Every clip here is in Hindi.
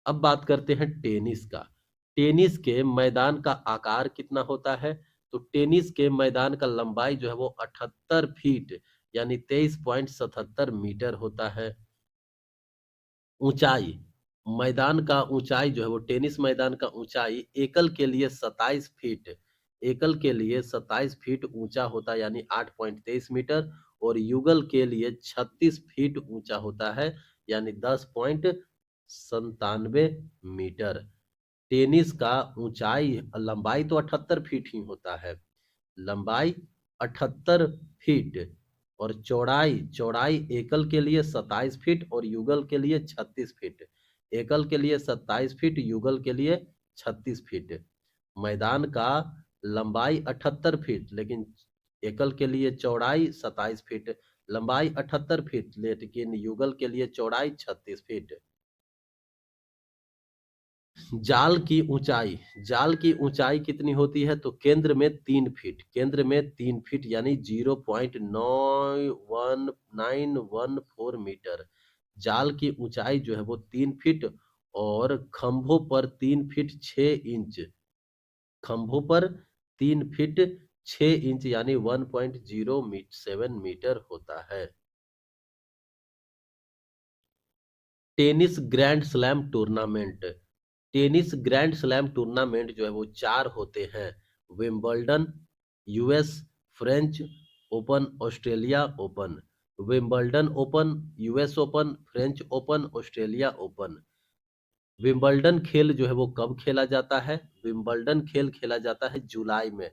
अब बात करते हैं टेनिस का। टेनिस के मैदान का आकार कितना होता है? तो टेनिस के मैदान का लंबाई जो है वो 78 फीट यानी 23.77 मीटर होता है। ऊंचाई, मैदान का ऊंचाई जो है वो टेनिस मैदान का ऊंचाई एकल के लिए 27 फीट, एकल के लिए 27 फीट ऊंचा होता है यानी 8.23 मीटर और युगल के लिए 36 फीट ऊंचा होता है यानी 10.97 मीटर। टेनिस का ऊंचाई लंबाई तो 78 फीट ही होता है, लंबाई 78 फीट और चौड़ाई चौड़ाई एकल के लिए 27 फीट और युगल के लिए 36 फीट, एकल के लिए 27 फीट, युगल के लिए 36 फीट। मैदान का लंबाई 78 फीट लेकिन एकल के लिए चौड़ाई 27 फीट, लंबाई 78 फीट लेकिन युगल के लिए चौड़ाई 36 फीट। जाल की ऊंचाई कितनी होती है? तो केंद्र में 3 फीट, केंद्र में 3 फीट यानी 0.91914 मीटर। जाल की ऊंचाई जो है वो 3 फीट और खंभों पर 3 फीट 6 इंच, खंभों पर 3 फीट 6 इंच यानी 1.077 मीटर होता है। Tennis grand slam tournament, tennis grand slam tournament जो है वो 4 होते हैं। Wimbledon, US, French open, Australia open. Wimbledon open, US open, French open, Australia open. Wimbledon खेल जो है वो कब खेला जाता है? विंबलडन खेल खेला जाता है जुलाई में।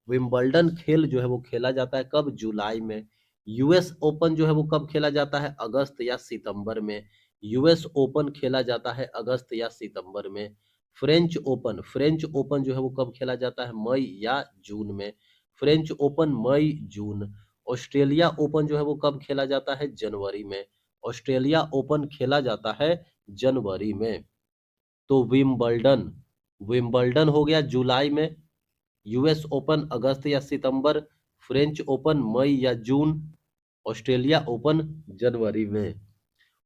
विंबलडन खेल जो है वो खेला जाता है कब? जुलाई में। यूएस ओपन जो है वो कब खेला जाता है? अगस्त या सितंबर में। यूएस ओपन खेला जाता है अगस्त या सितंबर में। फ्रेंच ओपन जो है वो कब खेला जाता है? मई या जून में। फ्रेंच ओपन मई जून। ऑस्ट्रेलिया ओपन जो है वो कब खेला जाता है? जनवरी में। ऑस्ट्रेलिया ओपन खेला जाता है जनवरी में। तो विंबलडन, विंबलडन हो गया जुलाई में, यूएस ओपन अगस्त या सितंबर, फ्रेंच ओपन मई या जून, ऑस्ट्रेलिया ओपन जनवरी में।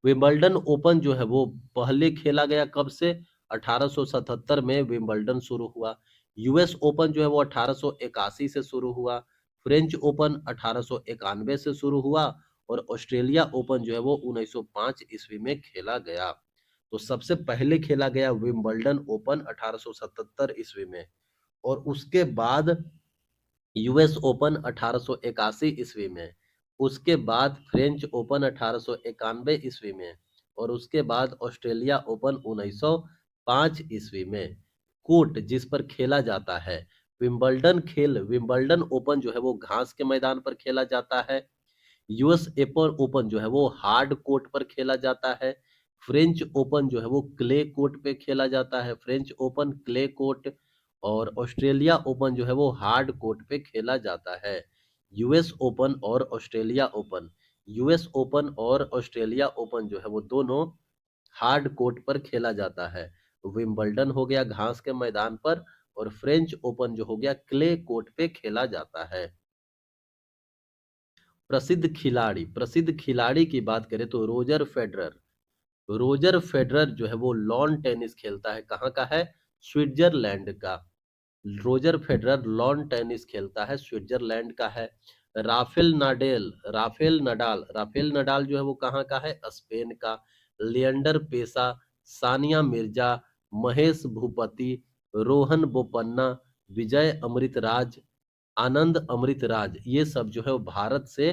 विंबलडन ओपन जो है वो पहले खेला गया कब से? 1877 में विंबलडन शुरू हुआ। यूएस ओपन जो है वो 1881 से शुरू हुआ। फ्रेंच ओपन 1891 से शुरू हुआ और ऑस्ट्रेलिया ओपन जो है वो 1905 ईस्वी में खेला गया। तो सबसे पहले खेला गया विंबलडन ओपन 1877 ईस्वी में और उसके बाद यूएस ओपन 1881 ईस्वी में, उसके बाद फ्रेंच ओपन 1891 ईस्वी में और उसके बाद ऑस्ट्रेलिया ओपन 1905 ईस्वी में। कोर्ट जिस पर खेला जाता है, विंबलडन ओपन जो है वो घास के मैदान पर खेला जाता है। यूएस ओपन ओपन जो है वो हार्ड कोर्ट पर खेला जाता है। फ्रेंच ओपन जो है वो क्ले कोर्ट पे खेला जाता है, फ्रेंच ओपन क्ले कोर्ट। और ऑस्ट्रेलिया ओपन जो है वो हार्ड कोर्ट पे खेला जाता है। यूएस ओपन और ऑस्ट्रेलिया ओपन, यूएस ओपन और ऑस्ट्रेलिया ओपन जो है वो दोनों हार्ड कोर्ट पर खेला जाता है। विंबलडन हो गया घास के मैदान पर और फ्रेंच ओपन जो हो गया क्ले कोर्ट पे खेला जाता है। प्रसिद्ध खिलाड़ी की बात करें तो रोजर फेडरर, रोजर फेडरर जो है वो लॉन टेनिस खेलता है, कहाँ का है? स्विट्जरलैंड का। रोजर फेडरर लॉन टेनिस खेलता है, स्विट्जरलैंड का है। राफेल नडाल जो है वो कहाँ का है? स्पेन का। लिएंडर पेसा, सानिया मिर्जा, महेश भूपति, रोहन बोपन्ना, विजय अमृतराज, आनंद अमृतराज, ये सब जो है वो भारत से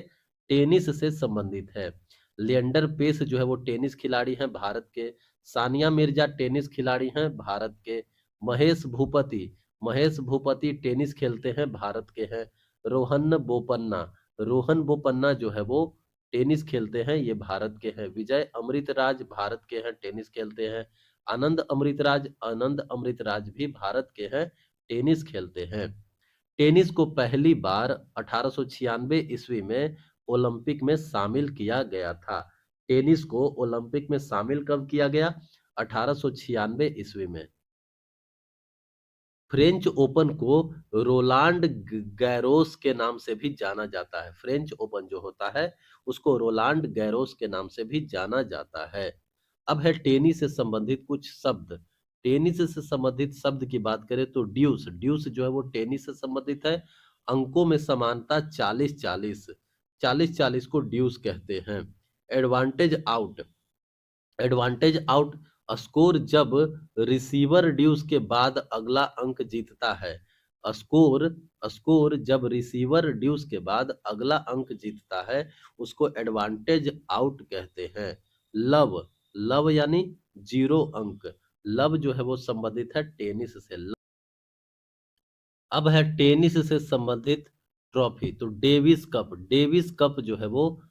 टेनिस से संबंधित है। लिएंडर पेस जो है वो टेनिस खिलाड़ी हैं भारत के। सानिया मिर्जा टेनिस खिलाड़ी हैं भारत के। महेश भूपति, महेश भूपति टेनिस खेलते हैं, भारत के हैं। रोहन बोपन्ना, रोहन बोपन्ना जो है वो टेनिस खेलते हैं, ये भारत के हैं। विजय अमृतराज भारत के हैं, टेनिस खेलते हैं। आनंद अमृतराज भी भारत के हैं, टेनिस खेलते हैं। टेनिस को पहली बार 1896 ईस्वी में ओलंपिक में शामिल किया गया था। टेनिस को ओलंपिक में शामिल कब किया गया? 1896 ईस्वी में। फ्रेंच ओपन को रोलांड गैरोस के नाम से भी जाना जाता है। फ्रेंच ओपन जो होता है उसको रोलांड गैरोस के नाम से भी जाना जाता है। अब है टेनिस से संबंधित कुछ शब्द। टेनिस से संबंधित शब्द की बात करें तो ड्यूस, ड्यूस जो है वो टेनिस से संबंधित है। अंकों में समानता 40-40, 40-40 को ड्यूस कहते हैं। Advantage out, advantage out score जब रिसीवर ड्यूस के बाद अगला अंक जीतता है। स्कोर, स्कोर जब रिसीवर ड्यूस के बाद अगला अंक जीतता है उसको एडवांटेज आउट कहते हैं। लव, लव यानी 0 अंक, लव जो है वो संबंधित है टेनिस से। अब है टेनिस से संबंधित ट्रॉफी, तो डेविस कप, डेविस कप जो है वो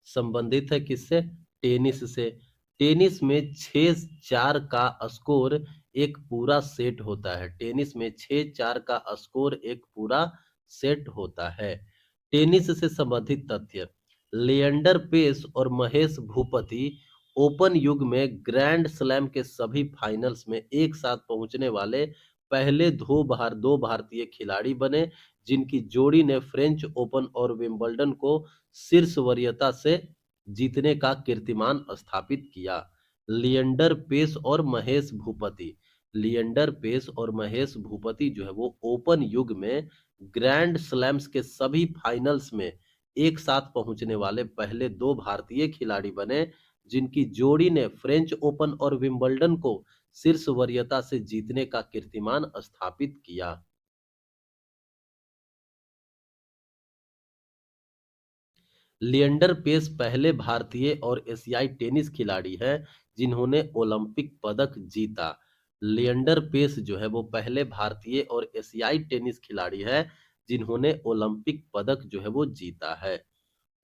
संबंधित है किससे? टेनिस से। टेनिस में 6-4 का स्कोर एक पूरा सेट होता है। टेनिस में 6-4 का स्कोर एक पूरा सेट होता है। टेनिस से संबंधित तथ्य, लिएंडर पेस और महेश भूपति ओपन युग में ग्रैंड स्लैम के सभी फाइनल्स में एक साथ पहुंचने वाले पहले दो भारतीय खिलाड़ी बने, जिनकी जोड़ी ने फ्रेंच ओपन और विंबलडन को शीर्ष वरीयता से जीतने का कीर्तिमान स्थापित किया। लिएंडर पेस और महेश भूपति, लिएंडर पेस और महेश भूपति जो है वो ओपन युग में ग्रैंड स्लैम्स के सभी फाइनल्स में एक साथ पहुंचने वाले पहले 2 भारतीय खिलाड़ी बने, जिनकी जोड़ी ने फ्रेंच ओपन और विंबलडन को शीर्ष वरीयता से जीतने का कीर्तिमान स्थापित किया। लिएंडर पेस पहले भारतीय और एशियाई टेनिस खिलाड़ी हैं जिन्होंने ओलंपिक पदक जीता। लिएंडर पेस जो है वो पहले भारतीय और एशियाई टेनिस खिलाड़ी है जिन्होंने ओलंपिक पदक जो है वो जीता है।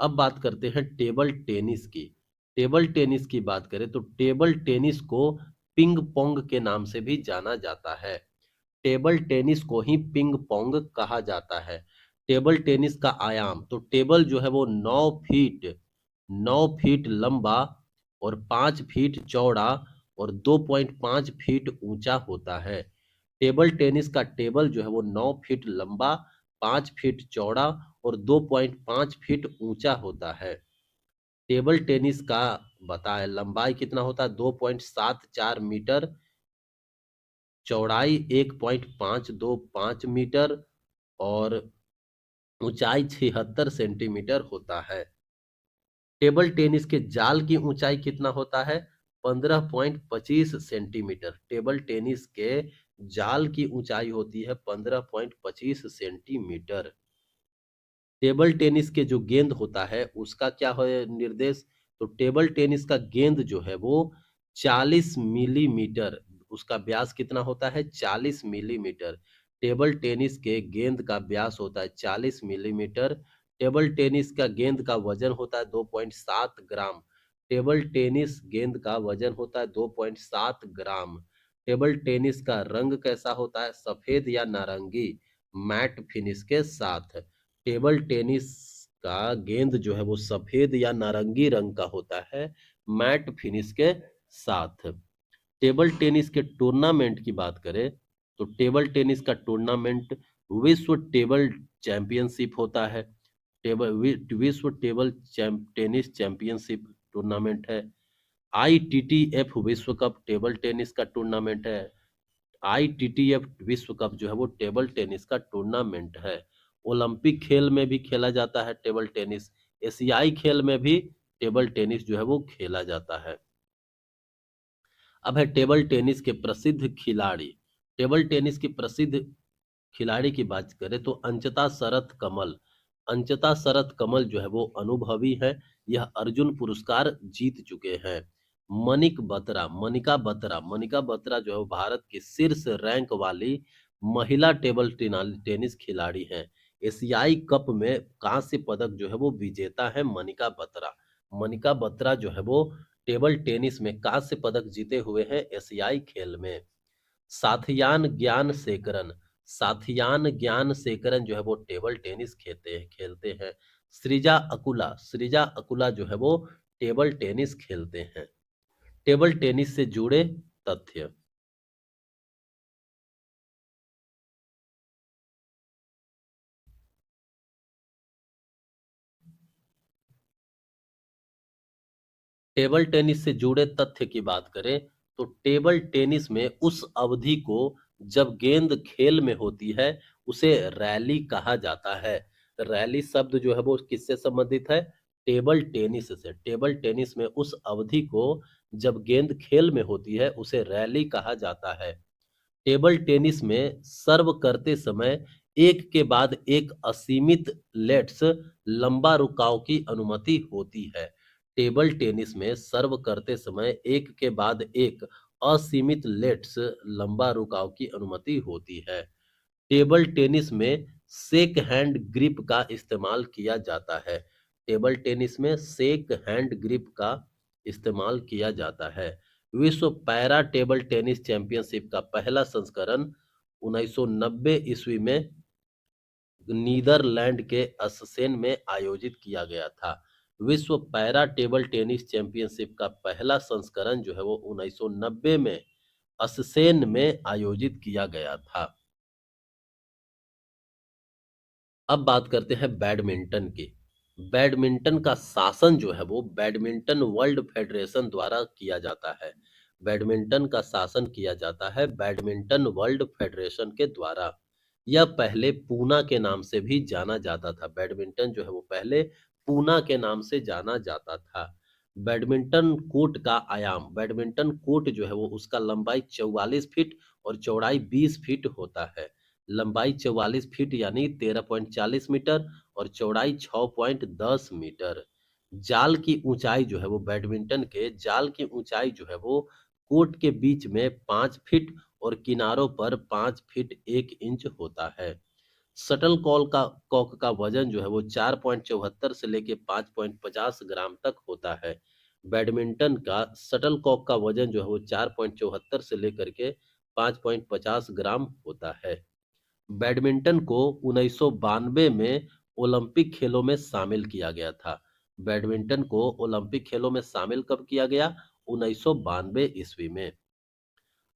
अब बात करते हैं टेबल टेनिस की। टेबल टेनिस की बात करें तो टेबल टेनिस को पिंग पोंग के नाम से भी जाना जाता है। टेबल टेनिस को ही पिंग पोंग कहा जाता है। टेबल टेनिस का आयाम, तो टेबल जो है वो 9 फीट लंबा और 5 फीट चौड़ा और 2.5 फीट ऊंचा होता है। टेबल टेनिस का टेबल जो है वो 9 फीट लंबा, 5 फीट चौड़ा और 2.5 फीट ऊंचा होता है। टेबल टेनिस का बताएं लंबाई कितना होता है? 2.74 मीटर, चौड़ाई 1.525 मीटर और ऊंचाई 76 सेंटीमीटर होता है। टेबल टेनिस के जाल की ऊंचाई कितना होता है? 15.25 सेंटीमीटर। टेबल टेनिस के जाल की ऊंचाई होती है 15.25 सेंटीमीटर। टेबल टेनिस के जो गेंद होता है उसका क्या है निर्देश? तो टेबल टेनिस का गेंद जो है वो 40 मिलीमीटर, उसका व्यास कितना होता है? 40 मिलीमीटर। टेबल टेनिस के गेंद का व्यास होता है 40 मिलीमीटर। टेबल टेनिस का गेंद का वजन होता है 2.7 ग्राम। टेबल टेनिस गेंद का वजन होता है 2.7 ग्राम। टेबल टेनिस का रंग कैसा होता है? सफेद या नारंगी, मैट फिनिश के साथ। टेबल टेनिस का गेंद जो है वो सफेद या नारंगी रंग का होता है, मैट फिनिश के साथ। टेबल टेनिस के टूर्नामेंट की बात करें तो टेबल टेनिस का टूर्नामेंट विश्व टेबल चैंपियनशिप होता है। विश्व टेनिस चैंपियनशिप टूर्नामेंट है। आईटीटीएफ विश्व कप टेबल टेनिस का टूर्नामेंट है। आईटीटीएफ विश्व कप जो है वो टेबल टेनिस का टूर्नामेंट है। ओलंपिक खेल में भी खेला जाता है टेबल टेनिस। एशियाई खेल में भी टेबल टेनिस जो है वो खेला जाता है। अब है टेबल टेनिस के प्रसिद्ध खिलाड़ी। टेबल टेनिस की प्रसिद्ध खिलाड़ी की बात करें तो अंचता शरथ कमल। अंचता शरथ कमल जो है वो अनुभवी है, यह अर्जुन पुरस्कार जीत चुके हैं। मनिक बत्रा, मनिका बत्रा जो है वो भारत की शीर्ष रैंक वाली महिला टेनिस खिलाड़ी हैं। एशियाई कप में कांस्य पदक जो है वो विजेता है मनिका बत्रा। मनिका बत्रा जो है वो टेबल टेनिस में कांस्य पदक जीते हुए हैं एशियाई खेल में। साथियान ज्ञान सेकरन, साथियान ज्ञान सेकरन जो है वो टेबल टेनिस खेलते हैं। सृजा अकुला जो है वो टेबल टेनिस खेलते हैं। टेबल टेनिस से जुड़े तथ्य। टेबल टेनिस से जुड़े तथ्य की बात करें तो टेबल टेनिस में उस अवधि को जब गेंद खेल में होती है उसे रैली कहा जाता है। रैली शब्द जो है वो किससे संबंधित है? टेबल टेनिस से। टेबल टेनिस में उस अवधि को जब गेंद खेल में होती है उसे रैली कहा जाता है। टेबल टेनिस में सर्व करते समय एक के बाद एक असीमित लेट्स लंबा रुकाव की अनुमति होती है। टेबल टेनिस में सर्व करते समय एक के बाद एक असीमित लेट्स लंबा रुकाव की अनुमति होती है। टेबल टेनिस में शेक हैंड ग्रिप का इस्तेमाल किया जाता है। टेबल टेनिस में शेक हैंड ग्रिप का इस्तेमाल किया जाता है। विश्व पैरा टेबल टेनिस चैंपियनशिप का पहला संस्करण 1990 ईस्वी में नीदरलैंड के अस्सेन में आयोजित किया गया था। विश्व पैरा टेबल टेनिस चैंपियनशिप का पहला संस्करण जो है वो 1990 में अस्सेन में आयोजित किया गया था। अब बात करते हैं बैडमिंटन की। बैडमिंटन का शासन जो है वो बैडमिंटन वर्ल्ड फेडरेशन द्वारा किया जाता है। बैडमिंटन का शासन किया जाता है बैडमिंटन वर्ल्ड फेडरेशन के द्वारा। यह पहले पूना के नाम से भी जाना जाता था। बैडमिंटन जो है वो पहले पूना के नाम से जाना जाता था। बैडमिंटन कोर्ट का आयाम, बैडमिंटन कोर्ट जो है वो उसका लंबाई 44 फीट और चौड़ाई 20 फीट होता है। लंबाई 44 फीट यानी 13.40 मीटर और चौड़ाई 6.10 मीटर। जाल की ऊंचाई जो है वो बैडमिंटन के जाल की ऊंचाई जो है वो कोर्ट के बीच में 5 फीट और किनारों पर 5 फीट 1 इंच होता है। शटल कॉक का वजन जो है वो 4.74 से लेके 5.50 ग्राम तक होता है। बैडमिंटन का शटल कॉक का वजन जो है वो 4.74 से लेकर के 5.50 ग्राम होता है। बैडमिंटन को 1992 में ओलंपिक खेलों में शामिल किया गया था। बैडमिंटन को ओलंपिक खेलों में शामिल कब किया गया? 1992 ईस्वी में।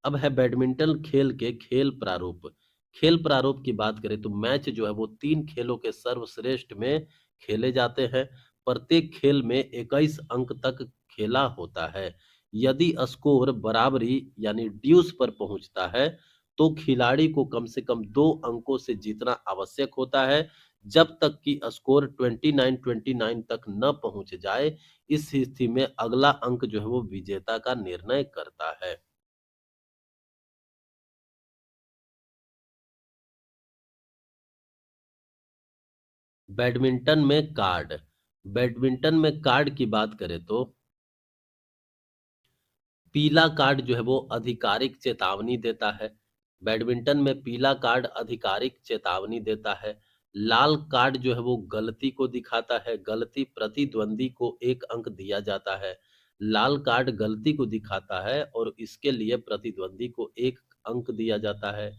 अब है बैडमिंटन खेल के खेल प्रारूप। खेल प्रारूप की बात करें तो मैच जो है वो 3 खेलों के सर्वश्रेष्ठ में खेले जाते हैं। प्रत्येक खेल में 21 अंक तक खेला होता है। यदि स्कोर बराबरी यानी ड्यूस पर पहुंचता है तो खिलाड़ी को कम से कम 2 अंकों से जीतना आवश्यक होता है। जब तक कि स्कोर 29-29 तक न पहुंच जाए, इस स्थिति में अगला अंक जो है वो विजेता का निर्णय करता है। बैडमिंटन में कार्ड, बैडमिंटन में कार्ड की बात करें तो पीला कार्ड जो है वो आधिकारिक चेतावनी देता है। बैडमिंटन में पीला कार्ड आधिकारिक चेतावनी देता है। लाल कार्ड जो है वो गलती को दिखाता है। गलती प्रतिद्वंदी को 1 अंक दिया जाता है। लाल कार्ड गलती को दिखाता है और इसके लिए प्रतिद्वंदी को 1 अंक दिया जाता है।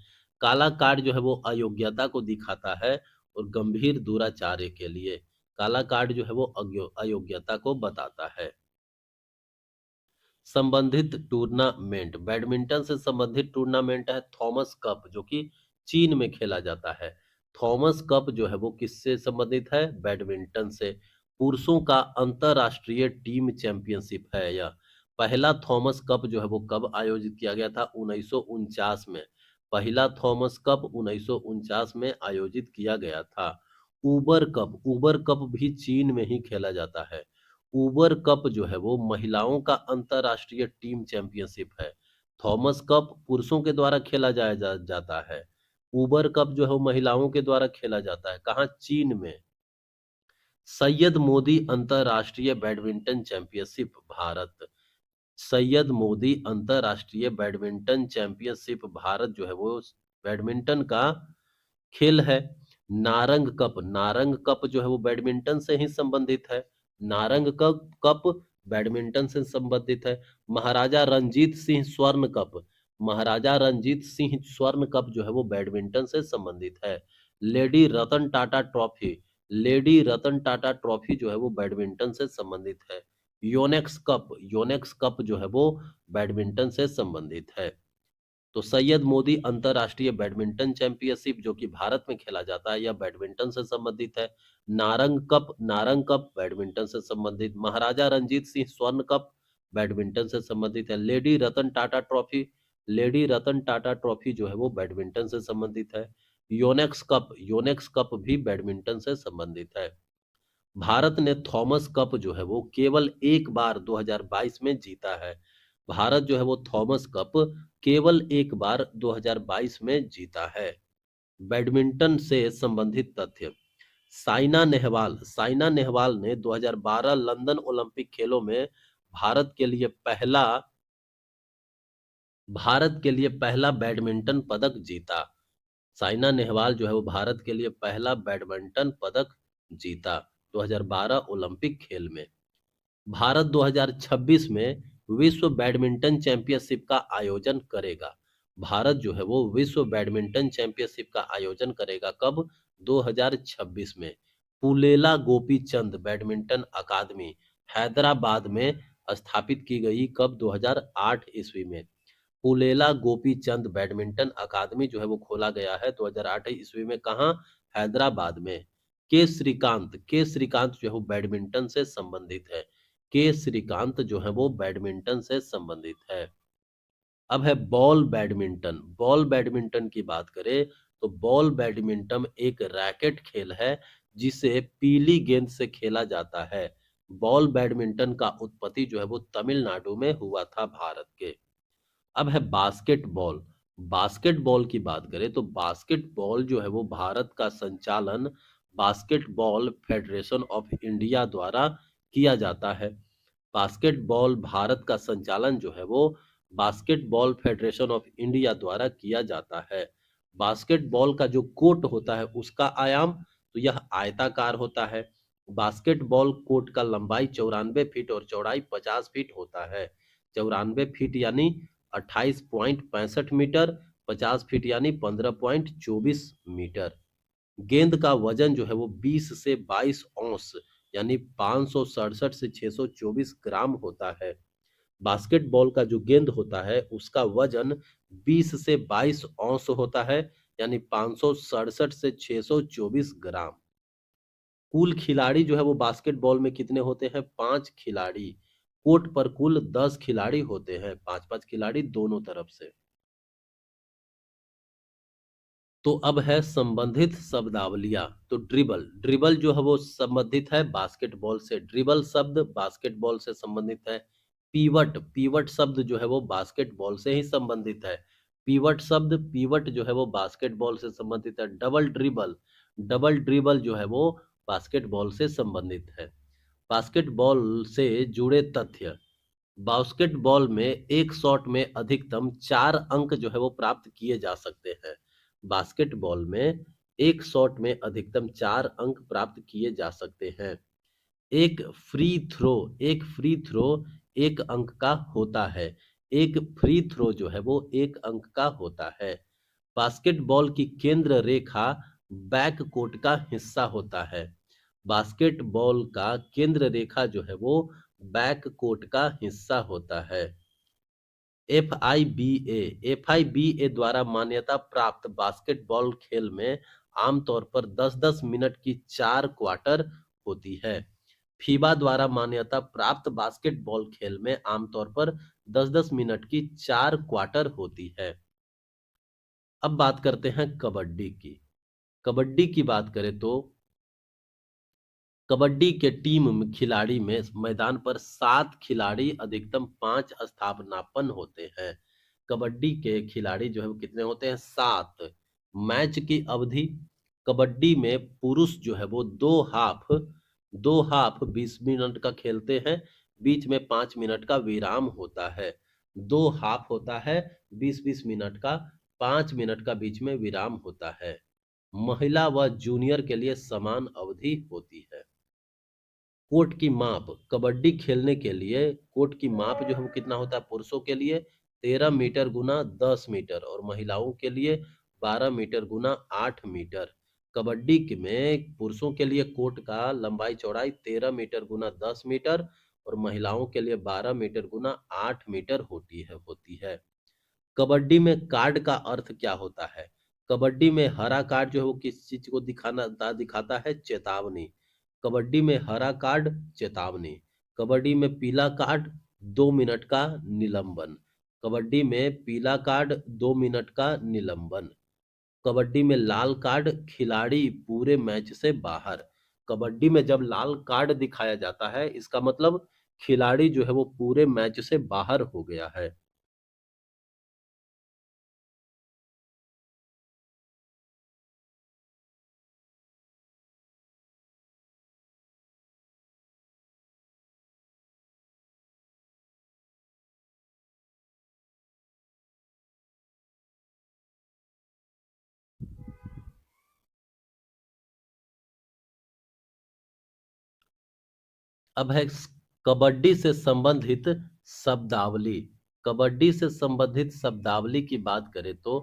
काला कार्ड जो है वो अयोग्यता को दिखाता है और गंभीर दुराचार्य के लिए। काला कार्ड जो है वो अयोग्यता को बताता है। संबंधित टूर्नामेंट, बैडमिंटन से संबंधित टूर्नामेंट है थॉमस कप जो कि चीन में खेला जाता है। थॉमस कप जो है वो किससे संबंधित है? बैडमिंटन से। पुरुषों का अंतरराष्ट्रीय टीम चैंपियनशिप है यह। पहला थॉमस कप जो है वो कब आयोजित किया गया था? 1949 में। पहला थॉमस कप 1949 में आयोजित किया गया था। ऊबर कप भी चीन में ही खेला जाता है। उबर कप जो है वो महिलाओं का अंतरराष्ट्रीय टीम चैंपियनशिप है। थॉमस कप पुरुषों के द्वारा खेला जाता है। उबर कप जो है वो महिलाओं के द्वारा खेला जाता है। कहाँ? चीन में। सैयद मोदी अंतरराष्ट्रीय बैडमिंटन चैंपियनशिप भारत। सैयद मोदी अंतरराष्ट्रीय बैडमिंटन चैंपियनशिप भारत जो है वो बैडमिंटन का खेल है। नारंग कप जो है वो बैडमिंटन से ही संबंधित है। नारंग कप बैडमिंटन से संबंधित है। महाराजा रंजीत सिंह स्वर्ण कप, महाराजा रंजीत सिंह स्वर्ण कप जो है वो बैडमिंटन से संबंधित है। Lady Ratan Tata trophy, lady Ratan Tata trophy जो है वो बैडमिंटन से संबंधित है। योनेक्स कप जो है वो बैडमिंटन से संबंधित है। तो सैयद मोदी अंतरराष्ट्रीय बैडमिंटन चैंपियनशिप जो कि भारत में खेला जाता है, यह बैडमिंटन से संबंधित है। नारंग कप बैडमिंटन से संबंधित। महाराजा रंजीत सिंह स्वर्ण कप बैडमिंटन से संबंधित है। लेडी रतन टाटा ट्रॉफी जो है वो बैडमिंटन से संबंधित है। योनेक्स कप भी बैडमिंटन से संबंधित है। भारत ने थॉमस कप जो है वो केवल एक बार 2022 में जीता है। भारत जो है वो थॉमस कप केवल एक बार 2022 में जीता है। बैडमिंटन से संबंधित तथ्य। साइना नेहवाल ने 2012 लंदन ओलंपिक खेलों में भारत के लिए पहला भारत के लिए पहला बैडमिंटन पदक जीता। साइना नेहवाल जो है वो भारत के लिए पहला बैडमिंटन पदक जीता 2012 ओलंपिक खेल में। भारत 2026 में विश्व बैडमिंटन चैंपियनशिप का आयोजन करेगा। भारत जो है वो विश्व बैडमिंटन चैंपियनशिप का आयोजन करेगा कब? 2026 में। पुलेला गोपीचंद बैडमिंटन अकादमी हैदराबाद में स्थापित की गई कब? 2008 ईस्वी में। पुलेला गोपीचंद बैडमिंटन अकादमी जो है वो खोला गया है 2008 ईस्वी में। कहाँ? हैदराबाद में। के श्रीकांत जो है वो बैडमिंटन से संबंधित है। के श्रीकांत जो है वो बैडमिंटन से संबंधित है। अब है बॉल बैडमिंटन की बात करें तो बॉल बैडमिंटन एक रैकेट खेल है जिसे पीली गेंद से खेला जाता है। बॉल बैडमिंटन का उत्पत्ति जो है वो तमिलनाडु में हुआ था भारत के। अब है बास्केटबॉल। बास्केटबॉल की बात करें तो बास्केटबॉल जो है वो भारत का संचालन बास्केटबॉल फेडरेशन ऑफ इंडिया द्वारा किया जाता है। बास्केटबॉल भारत का संचालन जो है वो बास्केटबॉल फेडरेशन ऑफ इंडिया द्वारा किया जाता है। बास्केटबॉल का जो कोर्ट होता है उसका आयाम तो यह आयताकार होता है। बास्केटबॉल कोर्ट का लंबाई 94 फीट और चौड़ाई 50 फीट होता है। 94 फीट यानी 28.65 मीटर, 50 फीट यानी 15.24 मीटर। गेंद का वजन जो है वो 20 से 22 औंस यानी 567 से 624 ग्राम होता है। बास्केटबॉल का जो गेंद होता है उसका वजन 20 से 22 औंस होता है यानी 567 से 624 ग्राम। कुल खिलाड़ी जो है वो बास्केटबॉल में कितने होते हैं? 5 खिलाड़ी। कोर्ट पर कुल 10 खिलाड़ी होते हैं, 5-5 खिलाड़ी दोनों तरफ से। तो अब है संबंधित शब्दावलियां। तो ड्रिबल जो है वो संबंधित है बास्केटबॉल से। ड्रिबल शब्द बास्केटबॉल से संबंधित है। पीवट शब्द जो है वो बास्केटबॉल से ही संबंधित है। पीवट जो है वो बास्केटबॉल से संबंधित है। डबल ड्रिबल जो है वो बास्केटबॉल से संबंधित है। बास्केटबॉल से जुड़े तथ्य। बास्केटबॉल में एक शॉट में अधिकतम 4 अंक जो है वो प्राप्त किए जा सकते हैं। बास्केटबॉल में एक शॉट में अधिकतम 4 अंक प्राप्त किए जा सकते हैं। एक फ्री थ्रो एक फ्री थ्रो 1 अंक का होता है। एक फ्री थ्रो जो है वो 1 अंक का होता है। बास्केटबॉल की केंद्र रेखा बैक कोर्ट का हिस्सा होता है। बास्केटबॉल का केंद्र रेखा जो है वो बैक कोर्ट का हिस्सा होता है। एफ आई बी ए द्वारा मान्यता प्राप्त बास्केटबॉल खेल में आमतौर पर 10-10 मिनट की 4 क्वार्टर होती है। फीबा द्वारा मान्यता प्राप्त बास्केटबॉल खेल में आमतौर पर 10-10 मिनट की 4 क्वार्टर होती है। अब बात करते हैं कबड्डी की। कबड्डी की बात करें तो कबड्डी के टीम खिलाड़ी में मैदान पर 7 खिलाड़ी अधिकतम 5 स्थापनापन्न होते हैं। कबड्डी के खिलाड़ी जो है वो कितने होते हैं? 7। मैच की अवधि। कबड्डी में पुरुष जो है वो दो हाफ 20 मिनट का खेलते हैं। बीच में 5 मिनट का विराम होता है। 2 हाफ होता है 20-20 मिनट का, 5 मिनट का बीच में विराम होता है। महिला व जूनियर के लिए समान अवधि होती है। कोर्ट की माप। कबड्डी खेलने के लिए कोर्ट की माप जो है वो कितना होता है? पुरुषों के लिए 13 मीटर गुना 10 मीटर और महिलाओं के लिए 12 मीटर गुना 8 मीटर। में पुरुषों के लिए कोर्ट का लंबाई चौड़ाई 13 मीटर गुना 10 मीटर और महिलाओं के लिए 12 मीटर गुना 8 मीटर होती है। कबड्डी में कार्ड का अर्थ क्या होता है? कबड्डी में हरा कार्ड जो है वो किस चीज को दिखाता है? चेतावनी। कबड्डी में हरा कार्ड चेतावनी। कबड्डी में पीला कार्ड 2 मिनट का निलंबन। कबड्डी में पीला कार्ड 2 मिनट का निलंबन। कबड्डी में लाल कार्ड खिलाड़ी पूरे मैच से बाहर। कबड्डी में जब लाल कार्ड दिखाया जाता है इसका मतलब खिलाड़ी जो है वो पूरे मैच से बाहर हो गया है। अब है कबड्डी से संबंधित शब्दावली। कबड्डी से संबंधित शब्दावली की बात करें तो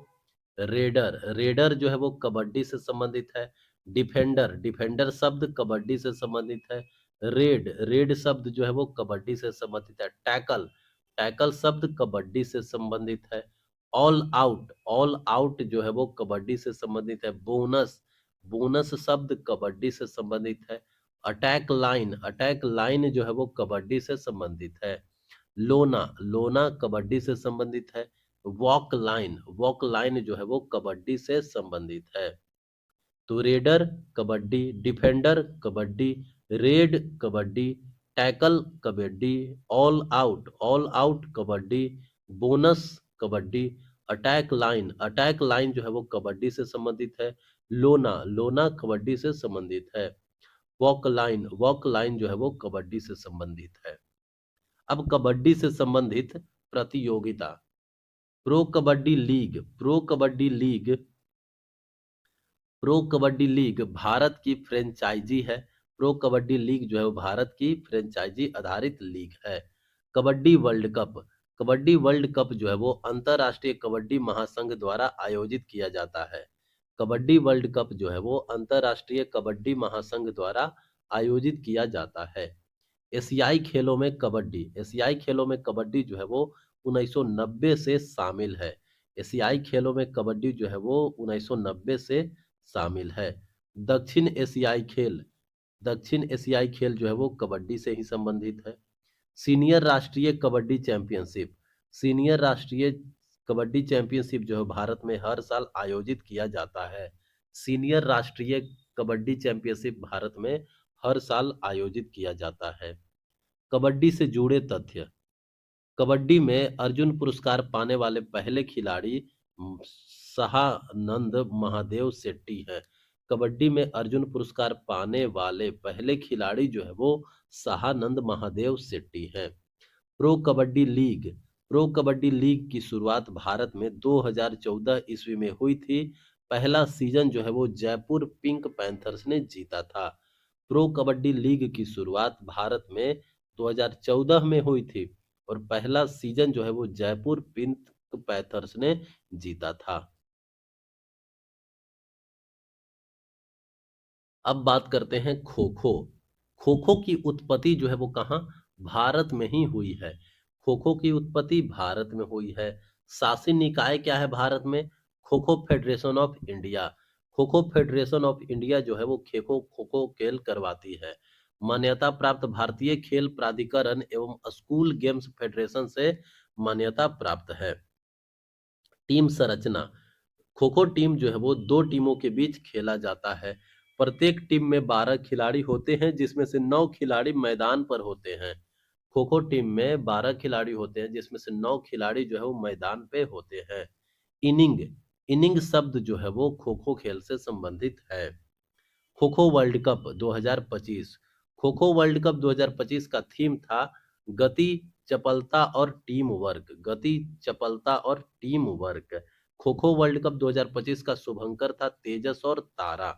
रेडर, रेडर जो है वो कबड्डी से संबंधित है। डिफेंडर, डिफेंडर शब्द कबड्डी से संबंधित है। रेड, रेड शब्द जो है वो कबड्डी से संबंधित है। टैकल, टैकल शब्द कबड्डी से संबंधित है। ऑल आउट, ऑल आउट जो है वो कबड्डी से संबंधित है। बोनस, बोनस शब्द कबड्डी से संबंधित है। अटैक लाइन, अटैक लाइन जो है वो कबड्डी से संबंधित है। लोना, लोना कबड्डी से संबंधित है। वॉक लाइन, वॉक लाइन जो है वो कबड्डी से संबंधित है। तो raider kabaddi, defender kabaddi, red kabaddi, tackle kabaddi, all out kabaddi, bonus kabaddi, attack line जो है वो कबड्डी से संबंधित है। लोना, लोना कबड्डी से संबंधित है। वॉक लाइन जो है वो कबड्डी से संबंधित है। अब कबड्डी से संबंधित प्रतियोगिता। Pro kabaddi league, pro kabaddi league Bharat की फ्रेंचाइजी है। प्रो कबड्डी लीग जो है वो भारत की फ्रेंचाइजी आधारित लीग है। Kabaddi world cup, kabaddi world cup जो है वो अंतरराष्ट्रीय कबड्डी महासंघ द्वारा आयोजित किया जाता है। कबड्डी वर्ल्ड कप जो है वो अंतरराष्ट्रीय कबड्डी महासंघ द्वारा आयोजित किया जाता है। एशियाई खेलों में कबड्डी, एशियाई खेलों में कबड्डी जो है वो 1990 से शामिल है। एशियाई खेलों में कबड्डी जो है वो 1990 से शामिल है। दक्षिण एशियाई खेल, दक्षिण एशियाई खेल जो है वो कबड्डी से ही संबंधित है। सीनियर राष्ट्रीय कबड्डी चैंपियनशिप, सीनियर राष्ट्रीय कबड्डी चैंपियनशिप जो है भारत में हर साल आयोजित किया जाता है। सीनियर राष्ट्रीय कबड्डी चैंपियनशिप भारत में हर साल आयोजित किया जाता है। कबड्डी से जुड़े तथ्य। कबड्डी में अर्जुन पुरस्कार पाने वाले पहले खिलाड़ी सहानंद महादेव शेट्टी हैं। कबड्डी में अर्जुन पुरस्कार पाने वाले पहले खिलाड़ी जो है वो सहानंद महादेव शेट्टी हैं। Pro kabaddi league, pro kabaddi league की शुरुआत भारत में 2014 ईस्वी में हुई थी। पहला सीजन जो है वो जयपुर पिंक पैंथर्स ने जीता था। प्रो कबड्डी लीग की शुरुआत भारत में 2014 में हुई थी और पहला सीजन जो है वो जयपुर पिंक पैंथर्स ने जीता था। अब बात करते हैं खो खो। खो खो की उत्पत्ति जो है वो कहाँ? भारत में ही हुई है। खो खो की उत्पत्ति भारत में हुई है। शासी निकाय क्या है भारत में? Kho kho federation of India. Kho kho federation of India जो है वो खो खो खेल करवाती है। मान्यता प्राप्त भारतीय खेल प्राधिकरण एवं स्कूल गेम्स फेडरेशन से मान्यता प्राप्त है। टीम संरचना। खो खो टीम जो है वो दो टीमों के बीच खेला जाता है। प्रत्येक टीम में 12 खिलाड़ी होते हैं जिसमें से 9 खिलाड़ी मैदान पर होते हैं। खो खो टीम में 12 खिलाड़ी होते हैं जिसमें से 9 खिलाड़ी जो है वो मैदान पे होते हैं। इनिंग, इनिंग शब्द जो है वो खो खो खेल से संबंधित है। Kho kho world cup 2025। Kho kho world cup 2025 का थीम था गति, चपलता और टीम वर्क। गति, चपलता और team work. Kho kho world cup 2025 का शुभंकर था तेजस और तारा।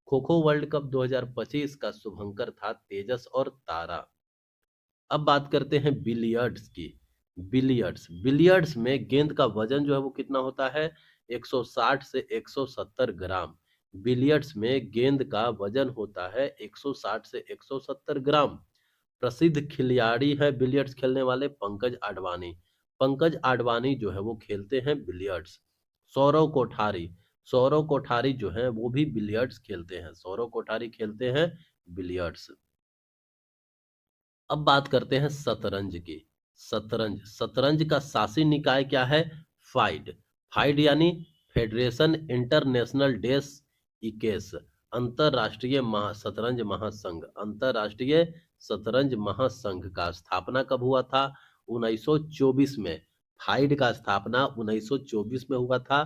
खो खो वर्ल्ड कप 2025 का शुभंकर था तेजस और तारा। अब बात करते हैं बिलियर्ड्स की। बिलियर्ड्स, बिलियर्ड्स में गेंद का वजन जो है वो कितना होता है? 160 से 170 ग्राम। बिलियर्ड्स में गेंद का वजन होता है 160 से 170 ग्राम। प्रसिद्ध खिलाड़ी है बिलियर्ड्स खेलने वाले पंकज आडवाणी। पंकज आडवाणी जो है वो खेलते हैं बिलियर्ड्स। सौरव कोठारी, सौरव कोठारी जो है वो भी बिलियर्ड्स खेलते हैं, सौरव कोठारी खेलते हैं बिलियर्ड्स। अब बात करते हैं शतरंज की। शतरंज, शतरंज का शासी निकाय क्या है? फाइड। फाइड यानी फेडरेशन इंटरनेशनल डेस इकेस, अंतरराष्ट्रीय शतरंज महासंघ। अंतरराष्ट्रीय शतरंज महासंघ का स्थापना कब हुआ था? 1924 में। फाइड का स्थापना 1924 में हुआ था।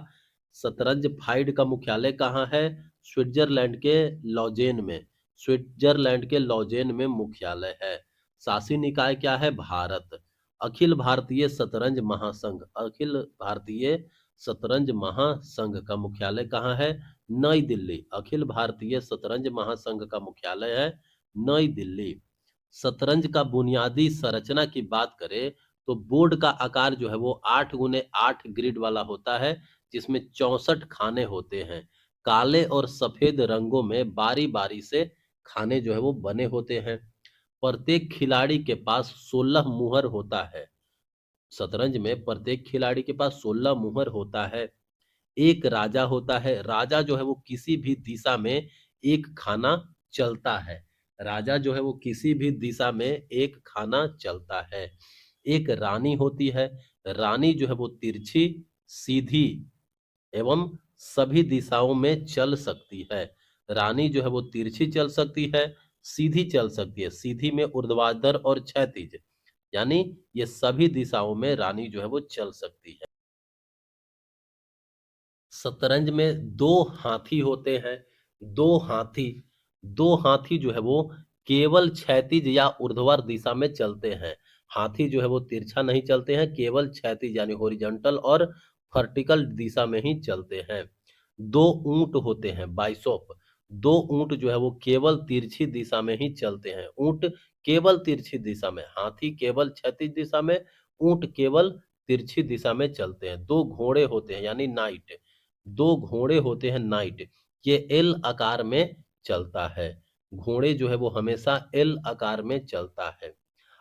शतरंज फाइड का मुख्यालय कहाँ है? स्विट्जरलैंड के लॉजेन में। स्विट्जरलैंड के लॉजेन में मुख्यालय है। शासी निकाय क्या है? भारत। अखिल भारतीय शतरंज महासंघ, अखिल भारतीय शतरंज महासंघ का मुख्यालय कहाँ है? नई दिल्ली। अखिल भारतीय शतरंज महासंघ का मुख्यालय है नई दिल्ली। शतरंज का बुनियादी संरचना की बात करें तो बोर्ड का आकार जो है वो 8x8 ग्रिड वाला होता है, जिसमें 64 खाने होते हैं। काले और सफेद रंगों में बारी बारी से खाने जो है वो बने होते हैं। प्रत्येक खिलाड़ी के पास 16 मुहर होता है। शतरंज में प्रत्येक खिलाड़ी के पास 16 मुहर होता है। एक राजा होता है, राजा जो है वो किसी भी दिशा में एक खाना चलता है। राजा जो है वो किसी भी दिशा में एक खाना चलता है। एक रानी होती है, रानी जो है वो तिरछी, सीधी एवं सभी दिशाओं में चल सकती है। रानी जो है वो तिरछी चल सकती है, सीधी चल सकती है, सीधी में ऊर्ध्वाधर और क्षैतिज, यानी ये सभी दिशाओं में रानी जो है वो चल सकती है। शतरंज में दो हाथी होते हैं। दो हाथी, दो हाथी जो है वो केवल क्षैतिज या ऊर्ध्वाधर दिशा में चलते हैं। हाथी जो है वो तिरछा नहीं चलते हैं, केवल क्षैतिज यानी हॉरिजॉन्टल और वर्टिकल दिशा में ही चलते हैं। दो ऊंट होते हैं, बाइसोप। दो ऊंट जो है वो केवल तिरछी दिशा में ही चलते हैं। ऊंट केवल तिरछी दिशा में, हाथी केवल क्षैतिज दिशा में, ऊंट केवल तिरछी दिशा में चलते हैं। दो घोड़े होते हैं यानी नाइट, दो घोड़े होते हैं नाइट, ये एल आकार में चलता है। घोड़े जो है वो हमेशा एल आकार में चलता है।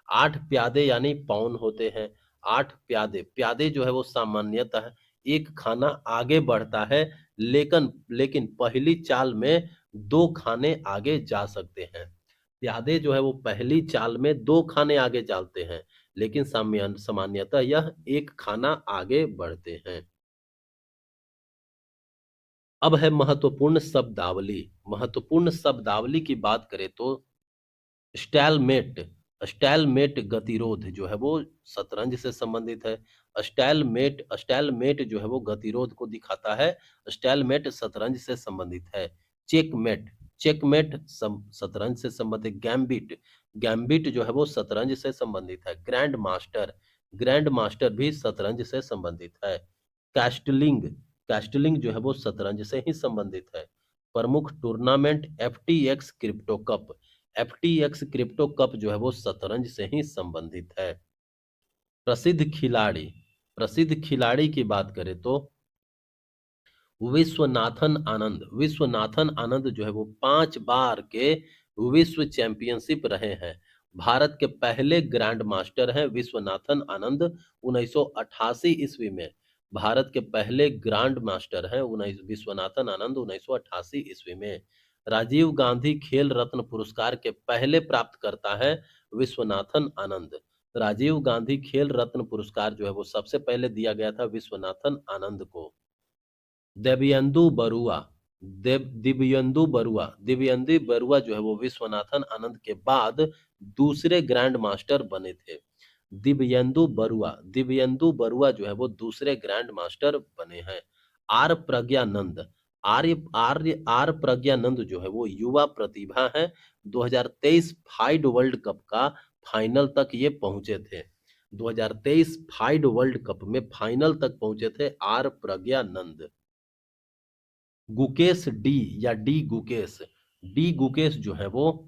आठ प्यादे यानी पौन होते हैं। आठ प्यादे, प्यादे जो है वो सामान्यतः एक खाना आगे बढ़ता है, लेकिन लेकिन पहली चाल में दो खाने आगे जा सकते हैं। प्यादे जो है वो पहली चाल में दो खाने आगे चलते हैं, लेकिन सामान्यतः यह एक खाना आगे बढ़ते हैं। अब है महत्वपूर्ण शब्दावली। महत्वपूर्ण शब्दावली की बात करें तो स्टैलमेट, स्टैलमेट गतिरोध जो है वो शतरंज से संबंधित है। स्टैलमेट, स्टैलमेट जो है वो गतिरोध को दिखाता है। स्टैलमेट शतरंज से संबंधित है। चेकमेट, चेकमेट शतरंज से संबंधित। गैम्बिट, गैम्बिट जो है वो शतरंज से संबंधित है। ग्रैंड मास्टर, ग्रैंड मास्टर भी शतरंज से संबंधित है। कैस्टलिंग, कैस्टलिंग जो है वो शतरंज से ही संबंधित है। प्रमुख tournament FTX crypto cup, FTX crypto cup जो है वो शतरंज से ही संबंधित है। प्रसिद्ध खिलाड़ी, प्रसिद्ध खिलाड़ी की बात करें तो विश्वनाथन आनंद, विश्वनाथन आनंद जो है वो 5 बार के विश्व चैंपियनशिप रहे हैं। भारत के पहले ग्रैंड मास्टर हैं विश्वनाथन आनंद। 1988 ईस्वी में भारत के पहले ग्रैंड मास्टर हैं विश्वनाथन आनंद 1988 ईस्वी में। राजीव गांधी खेल रत्न पुरस्कार के पहले प्राप्तकर्ता है विश्वनाथन आनंद। राजीव गांधी खेल रत्न पुरस्कार जो है वो सबसे पहले दिया गया था विश्वनाथन आनंद को। दिव्येंदु बरुआ, दिव्येंदु बरुआ, दिव्येंदु बरुआ जो है वो विश्वनाथन आनंद के बाद दूसरे ग्रैंड मास्टर बने थे। दिव्येंदु बरुआ, दिव्येंदु बरुआ जो है वो दूसरे ग्रैंड मास्टर बने हैं। आर प्रज्ञानंद, आर प्रज्ञानंद जो है वो युवा प्रतिभा है। 2023 फाइड वर्ल्ड कप का फाइनल तक ये पहुंचे थे। 2023 फाइड वर्ल्ड कप में फाइनल तक पहुंचे थे आर प्रज्ञानंद। गुकेश डी या डी गुकेश, डी गुकेश जो है वो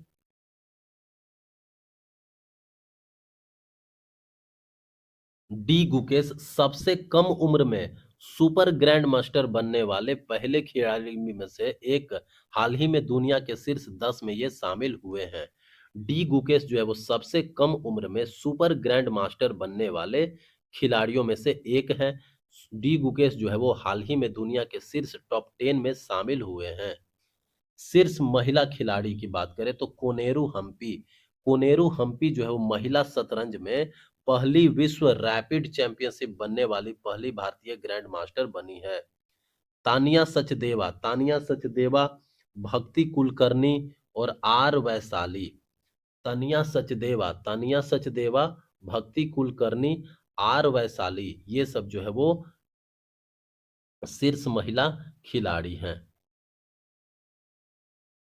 डी गुकेश सबसे कम उम्र में सुपर ग्रैंड मास्टर बनने वाले पहले खिलाड़ी में से एक, हाल ही में दुनिया के शीर्ष 10 में ये शामिल हुए हैं। डी गुकेश जो है वो सबसे कम उम्र में सुपर ग्रैंड मास्टर बनने वाले खिलाड़ियों में से एक हैं। डी गुकेश जो है वो हाल ही में दुनिया के शीर्ष टॉप 10 में शामिल हुए हैं। शीर्ष महिला खिलाड़ी की बात करें तो कोनेरू हम्पी जो है वो महिला शतरंज में पहली विश्व रैपिड चैंपियनशिप बनने वाली पहली भारतीय ग्रैंड मास्टर बनी है। तानिया सचदेवा, भक्ति कुलकर्णी और आर वैशाली। तानिया सचदेवा, भक्ति कुलकर्णी, आर वैशाली, ये सब जो है वो शीर्ष महिला खिलाड़ी हैं।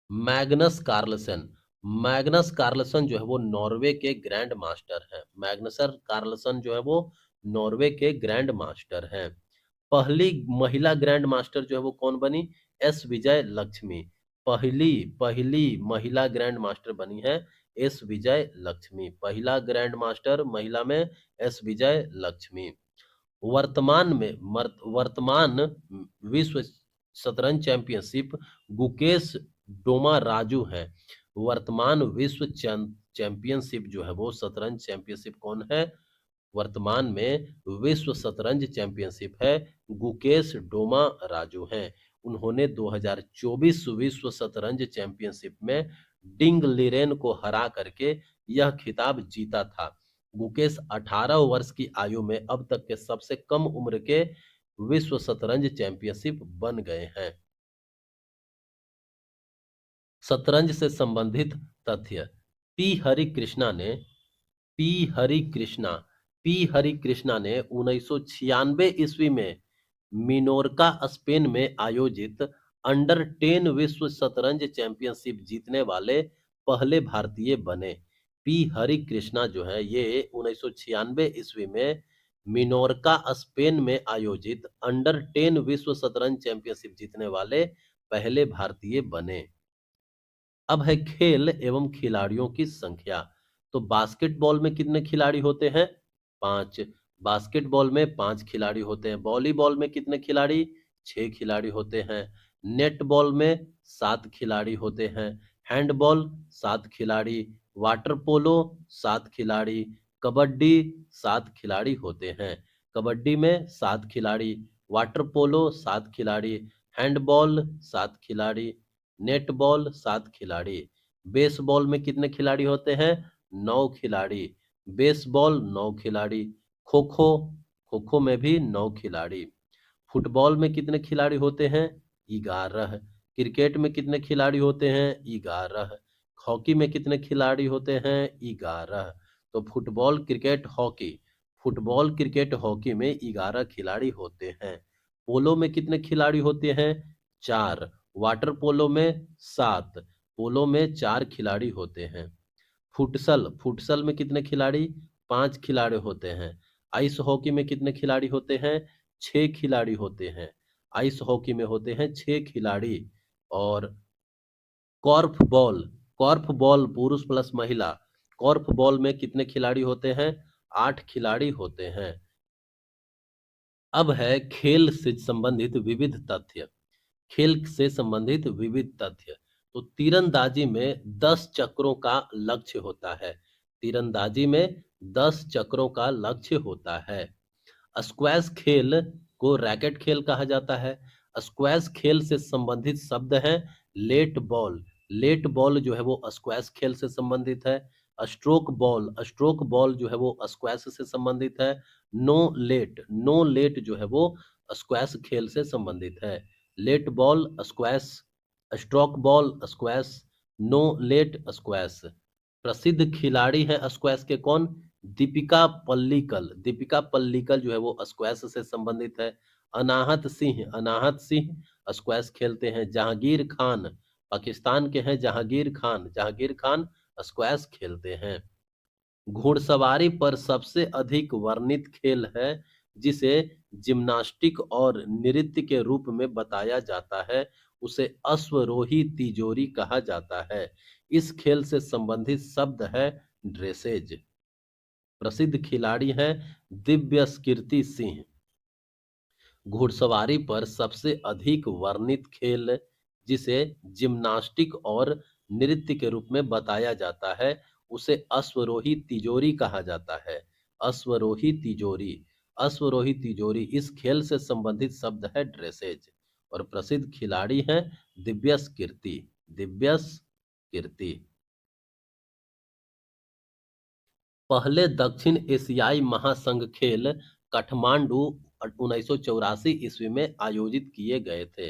मैग्नस कार्लसन मैग्नस कार्लसन जो है वो नॉर्वे के ग्रैंड मास्टर हैं। मैग्नसर कार्लसन जो है वो नॉर्वे के ग्रैंड मास्टर हैं। पहली महिला ग्रैंड मास्टर जो है वो कौन बनी? एस विजय लक्ष्मी। पहली पहली महिला ग्रैंड मास्टर बनी है एस विजय लक्ष्मी। पहला ग्रैंड मास्टर महिला में एस विजय लक्ष्मी। वर्तमान विश्व शतरंज चैंपियनशिप गुकेश डोमाराजू है। वर्तमान विश्व चैंपियनशिप जो है वो शतरंज चैंपियनशिप कौन है? वर्तमान में विश्व शतरंज चैंपियनशिप है गुकेश डोमा राजू हैं। उन्होंने 2024 विश्व शतरंज चैंपियनशिप में डिंग लिरेन को हरा करके यह खिताब जीता था। गुकेश 18 वर्ष की आयु में अब तक के सबसे कम उम्र के विश्व शतरंज चैंपियनशिप बन गए हैं। शतरंज से संबंधित तथ्य। पी हरि कृष्णा ने पी हरि कृष्णा पी हरि कृष्णा ने 1996 ईस्वी में मिनोर्का स्पेन में आयोजित अंडर 10 विश्व शतरंज चैंपियनशिप जीतने वाले पहले भारतीय बने। पी हरि कृष्णा जो है ये 1996 ईस्वी में मिनोर्का स्पेन में आयोजित अंडर 10 विश्व शतरंज चैंपियनशिप जीतने वाले पहले भारतीय बने। अब है खेल एवं खिलाड़ियों की संख्या। तो बास्केटबॉल में कितने खिलाड़ी होते हैं? 5। बास्केटबॉल में 5 खिलाड़ी होते हैं। वॉलीबॉल में कितने खिलाड़ी? 6 खिलाड़ी होते हैं। नेटबॉल में 7 खिलाड़ी होते हैं। हैंडबॉल 7 खिलाड़ी। वाटर पोलो 7 खिलाड़ी। कबड्डी 7 खिलाड़ी होते हैं। कबड्डी में 7 खिलाड़ी, वाटर पोलो 7 खिलाड़ी, हैंडबॉल 7 खिलाड़ी, नेटबॉल 7 खिलाड़ी। बेसबॉल में कितने खिलाड़ी होते हैं? 9 खिलाड़ी। बेसबॉल 9 खिलाड़ी। खो खो खो खो में भी 9 खिलाड़ी। फुटबॉल में कितने खिलाड़ी होते हैं? 11। क्रिकेट में कितने खिलाड़ी होते हैं? 11। हॉकी में कितने खिलाड़ी होते हैं? 11। तो फुटबॉल क्रिकेट हॉकी में 11 खिलाड़ी होते हैं। पोलो में कितने खिलाड़ी होते हैं? 4। वाटर पोलो में 7। पोलो में 4 खिलाड़ी होते हैं। फुटसल में कितने खिलाड़ी? 5 खिलाड़ी होते हैं। आइस हॉकी में कितने खिलाड़ी होते हैं? 6 खिलाड़ी होते हैं। आइस हॉकी में होते हैं 6 खिलाड़ी। और कॉर्फ बॉल पुरुष प्लस महिला, कॉर्फ बॉल में कितने खिलाड़ी होते हैं? 8 खिलाड़ी होते हैं। अब है खेल से संबंधित विविध तथ्य। तो तीरंदाजी में 10 चक्रों का लक्ष्य होता है। तीरंदाजी में 10 चक्रों का लक्ष्य होता है। स्क्वैश खेल को रैकेट खेल कहा जाता है। स्क्वैश खेल से संबंधित शब्द हैं लेट बॉल जो है वो स्क्वैश खेल से संबंधित है। स्ट्रोक बॉल जो है वो स्क्वैश से संबंधित है। नो लेट जो है वो स्क्वैश खेल से संबंधित है। Let ball squash, stroke ball squash, no let squash. प्रसिद्ध खिलाड़ी हैं स्क्वैश के कौन? दीपिका पल्लिकल जो है वो स्क्वैश से संबंधित है। अनाहत सिंह स्क्वैश खेलते हैं। जहांगीर खान पाकिस्तान के हैं। जहांगीर खान स्क्वैश खेलते हैं। घुड़सवारी पर सबसे अधिक वर्णित खेल है जिसे जिम्नास्टिक और नृत्य के रूप में बताया जाता है, उसे अश्वरोही तिजोरी कहा जाता है। इस खेल से संबंधित शब्द है ड्रेसेज। प्रसिद्ध खिलाड़ी हैं दिव्यकीर्ति सिंह। घुड़सवारी पर सबसे अधिक वर्णित खेल जिसे जिम्नास्टिक और नृत्य के रूप में बताया जाता है, उसे अश्वरोही तिजोरी कहा जाता है। अश्वरोही तिजोरी। अश्वरोही तिजोरी इस खेल से संबंधित शब्द है ड्रेसेज। और प्रसिद्ध खिलाड़ी हैं दिव्यस कीर्ति। दिव्यस कीर्ति। पहले दक्षिण एशियाई महासंघ खेल काठमांडू 1984 ईस्वी में आयोजित किए गए थे।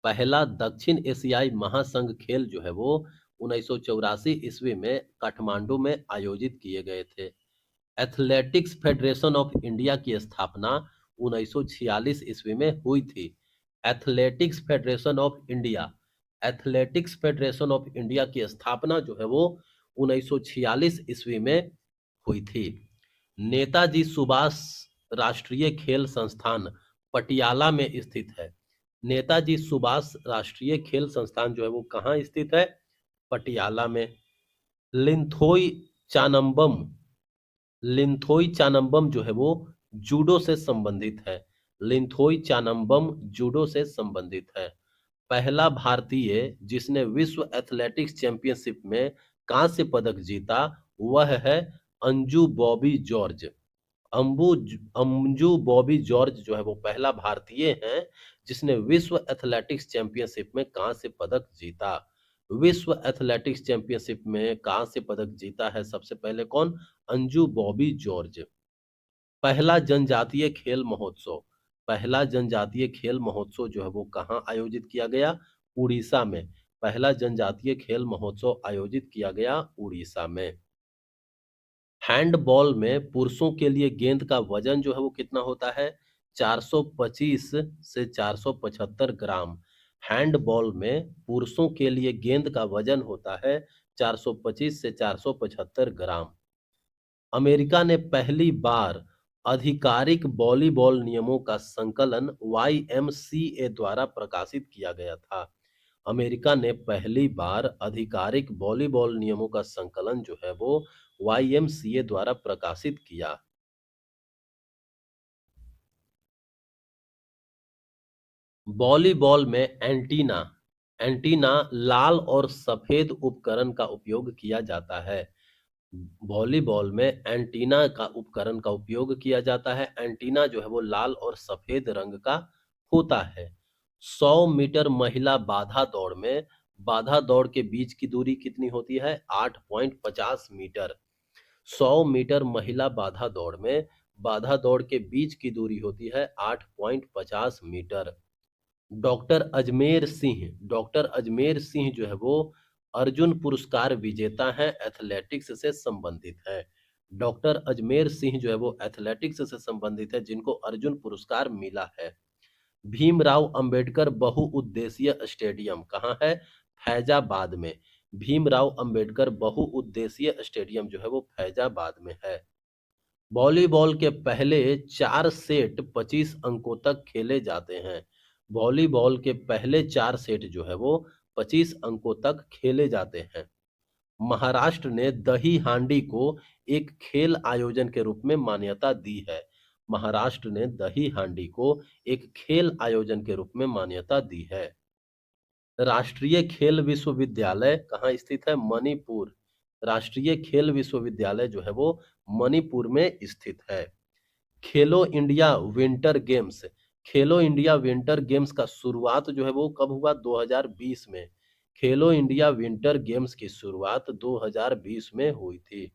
पहला दक्षिण एशियाई महासंघ खेल जो है वो 1984 ईस्वी में काठमांडू में आयोजित किए गए थे। एथलेटिक्स फेडरेशन ऑफ इंडिया की स्थापना 1946 ईस्वी में हुई थी। Athletics federation of India. Athletics federation of India की स्थापना जो है वो 1946 ईस्वी में हुई थी। नेताजी सुभाष राष्ट्रीय खेल संस्थान पटियाला में स्थित है। नेताजी सुभाष राष्ट्रीय खेल संस्थान जो है वो कहाँ स्थित है? पटियाला में। लिंथोई चानम्बम। लिंथोई चानम्बम जो है वो जूडो से संबंधित है। लिंथोई चानम्बम जूडो से संबंधित है। पहला भारतीय जिसने विश्व एथलेटिक्स चैंपियनशिप में कांस्य पदक जीता वह है अंजू बॉबी जॉर्ज। अंजू बॉबी जॉर्ज जो है वो पहला भारतीय है जिसने विश्व एथलेटिक्स चैंपियनशिप में कांस्य पदक जीता। विश्व एथलेटिक्स चैंपियनशिप में कांस्य पदक जीता है सबसे पहले कौन? अंजू बॉबी जॉर्ज। पहला जनजातीय खेल महोत्सव। पहला जनजातीय खेल महोत्सव जो है वो कहाँ आयोजित किया गया? उड़ीसा में। पहला जनजातीय खेल महोत्सव आयोजित किया गया उड़ीसा में। हैंडबॉल में पुरुषों के लिए गेंद का वजन जो है वो कितना होता है? 425 से 475 ग्राम। हैंडबॉल में पुरुषों के लिए गेंद का वजन होता है 425 से 475 ग्राम। अमेरिका ने पहली बार आधिकारिक वॉलीबॉल नियमों का संकलन YMCA द्वारा प्रकाशित किया गया था। अमेरिका ने पहली बार आधिकारिक वॉलीबॉल नियमों का संकलन जो है वो YMCA द्वारा प्रकाशित किया। वॉलीबॉल में एंटीना। एंटीना लाल और सफेद उपकरण का उपयोग किया जाता है। वॉलीबॉल में एंटीना का उपकरण का उपयोग किया जाता है। एंटीना जो है वो लाल और सफेद रंग का होता है। 100 मीटर महिला बाधा दौड़ में बाधा दौड़ के बीच की दूरी कितनी होती है? 8.50 मीटर। 100 मीटर महिला बाधा दौड़ में बाधा दौड़ के बीच की दूरी होती है 8.50 मीटर। डॉक्टर अजमेर सिंह जो है वो अर्जुन पुरस्कार विजेता है, एथलेटिक्स से संबंधित है। डॉक्टर अजमेर सिंह जो है वो एथलेटिक्स से संबंधित है जिनको अर्जुन पुरस्कार मिला है। भीमराव अंबेडकर बहुउद्देशीय स्टेडियम कहाँ है? फैजाबाद में। भीमराव अंबेडकर बहुउद्देशीय स्टेडियम जो है वो फैजाबाद में है। वॉलीबॉल के पहले 4 सेट 25 अंकों तक खेले जाते हैं। वॉलीबॉल के पहले 4 सेट जो है वो 25 अंकों तक खेले जाते हैं। महाराष्ट्र ने दही हांडी को एक खेल आयोजन के रूप में मान्यता दी है। महाराष्ट्र ने दही हांडी को एक खेल आयोजन के रूप में मान्यता दी है। राष्ट्रीय खेल विश्वविद्यालय कहाँ स्थित है? मणिपुर। राष्ट्रीय खेल विश्वविद्यालय जो है वो मणिपुर में स्थित है। खेलो इंडिया विंटर गेम्स। खेलो इंडिया विंटर गेम्स का शुरुआत जो है वो कब हुआ? 2020 में। खेलो इंडिया विंटर गेम्स की शुरुआत 2020 में हुई थी।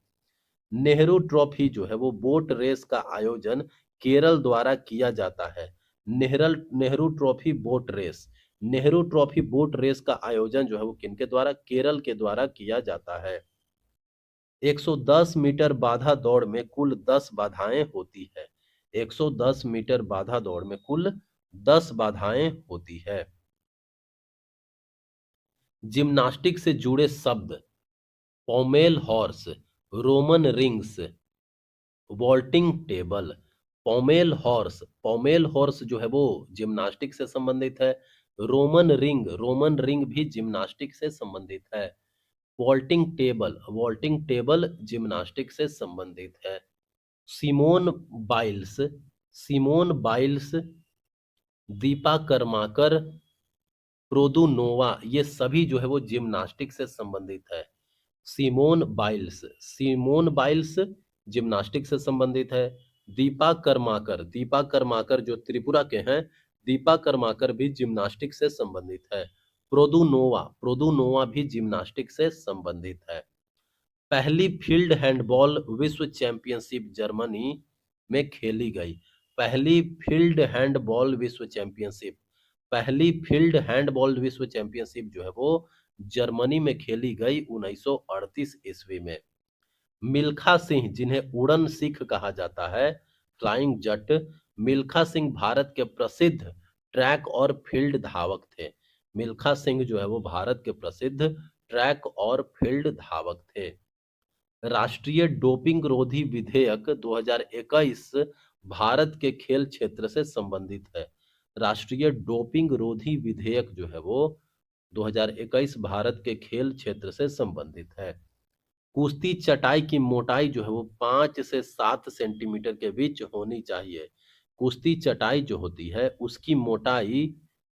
नेहरू ट्रॉफी जो है वो बोट रेस का आयोजन केरल द्वारा किया जाता है। Nehru trophy boat race. Nehru trophy boat race का आयोजन जो है वो किनके द्वारा? केरल के द्वारा किया जाता है। 110 मीटर बाधा दौड़ में कुल 10 बाधाएं होती है। 110 मीटर बाधा दौड़ में कुल 10 बाधाएं होती है। जिम्नास्टिक से जुड़े शब्द: पोमेल horse, Roman rings, vaulting table. पोमेल horse जो है वो जिम्नास्टिक से संबंधित है। रोमन रिंग भी जिम्नास्टिक से संबंधित है। वॉल्टिंग टेबल जिम्नास्टिक से संबंधित है। Simone Biles Simone Biles, Dipa Karmakar, Produnova, ये सभी जो है वो जिम्नास्टिक से संबंधित है। सिमोन बाइल्स जिम्नास्टिक से संबंधित है। दीपा कर्माकर जो त्रिपुरा के हैं, दीपा कर्माकर भी जिम्नास्टिक से संबंधित है। प्रोदुनोवा भी जिम्नास्टिक से संबंधित है। पहली फील्ड हैंडबॉल विश्व चैंपियनशिप जर्मनी में खेली गई। पहली फील्ड हैंडबॉल विश्व चैंपियनशिप पहली फील्ड हैंडबॉल विश्व चैंपियनशिप जो है वो जर्मनी में खेली गई 1938 ईस्वी में। मिल्खा सिंह, जिन्हें उड़न सिख कहा जाता है, फ्लाइंग जट, मिल्खा सिंह भारत के प्रसिद्ध ट्रैक और फील्ड धावक थे। मिल्खा सिंह जो है वो भारत के प्रसिद्ध ट्रैक और फील्ड धावक थे। राष्ट्रीय डोपिंग रोधी विधेयक 2021 भारत के खेल क्षेत्र से संबंधित है। राष्ट्रीय डोपिंग रोधी विधेयक जो है वो 2021 भारत के खेल क्षेत्र से संबंधित है। कुश्ती चटाई की मोटाई जो है वो 5 से 7 सेंटीमीटर के बीच होनी चाहिए। कुश्ती चटाई जो होती है उसकी मोटाई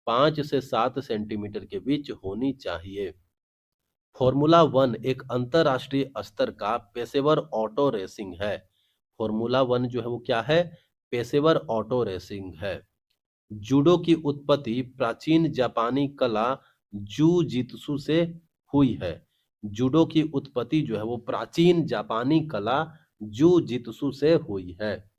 5 से 7 सेंटीमीटर के बीच होनी चाहिए। फॉर्मूला वन एक अंतरराष्ट्रीय स्तर का पेशेवर ऑटो रेसिंग है। फॉर्मूला वन जो है वो क्या है? पेशेवर ऑटो रेसिंग है। जूडो की उत्पत्ति प्राचीन जापानी कला जू जित्सु से हुई है। जूडो की उत्पत्ति जो है वो प्राचीन जापानी कला जू जित्सु से हुई है।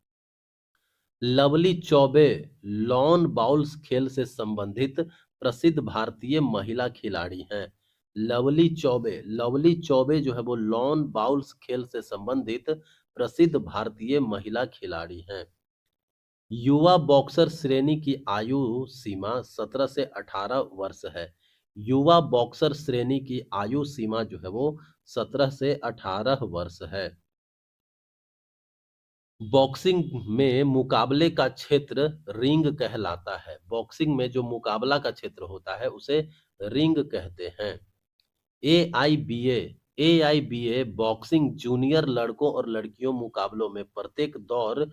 लवली चौबे लॉन बाउल्स खेल से संबंधित प्रसिद्ध भारतीय महिला खिलाड़ी हैं। लवली चौबे जो है वो लॉन बाउल्स खेल से संबंधित प्रसिद्ध भारतीय महिला खिलाड़ी हैं। युवा बॉक्सर श्रेणी की आयु सीमा 17 से 18 वर्ष है। युवा बॉक्सर श्रेणी की आयु सीमा जो है वो 17 से 18 वर्ष है। बॉक्सिंग में मुकाबले का क्षेत्र रिंग कहलाता है। बॉक्सिंग में जो मुकाबला का क्षेत्र होता है उसे रिंग कहते हैं। एआईबीए एआईबीए बॉक्सिंग जूनियर लड़कों और लड़कियों मुकाबलों में प्रत्येक दौर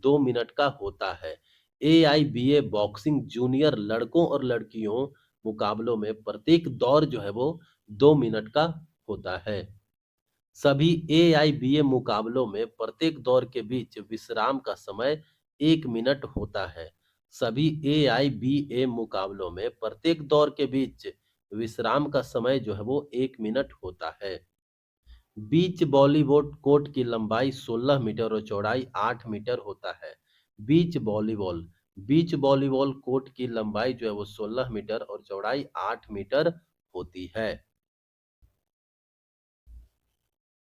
2 मिनट का होता है। एआईबीए बॉक्सिंग जूनियर लड़कों और लड़कियों मुकाबलों में प्रत्येक दौर जो है वो 2 मिनट का होता है। सभी एआईबीए मुकाबलों में प्रत्येक दौर के बीच विश्राम का समय 1 मिनट होता है। सभी एआईबीए मुकाबलों में प्रत्येक दौर के बीच विश्राम का समय जो है वो 1 मिनट होता है। बीच वॉलीबॉल कोर्ट की लंबाई 16 मीटर और चौड़ाई 8 मीटर होता है। बीच वॉलीबॉल कोर्ट की लंबाई जो है वो 16 मीटर और चौड़ाई 8 मीटर होती है।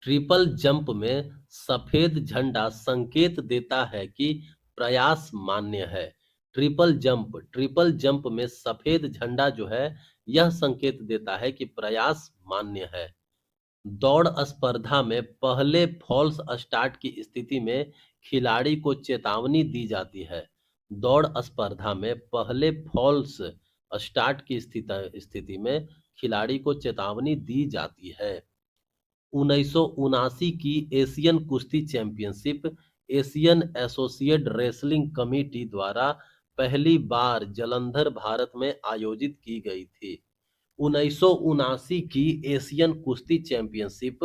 ट्रिपल जंप में सफेद झंडा संकेत देता है कि प्रयास मान्य है। ट्रिपल जंप में सफेद झंडा जो है यह संकेत देता है कि प्रयास मान्य है। दौड़ स्पर्धा में पहले फॉल्स स्टार्ट की स्थिति में खिलाड़ी को चेतावनी दी जाती है। दौड़ स्पर्धा में पहले फॉल्स स्टार्ट की स्थिति में खिलाड़ी को चेतावनी दी जाती है। 1979 की एशियन कुश्ती championship Asian associate wrestling committee द्वारा पहली बार जालंधर भारत में आयोजित की गई थी। 1979 की एशियन कुश्ती championship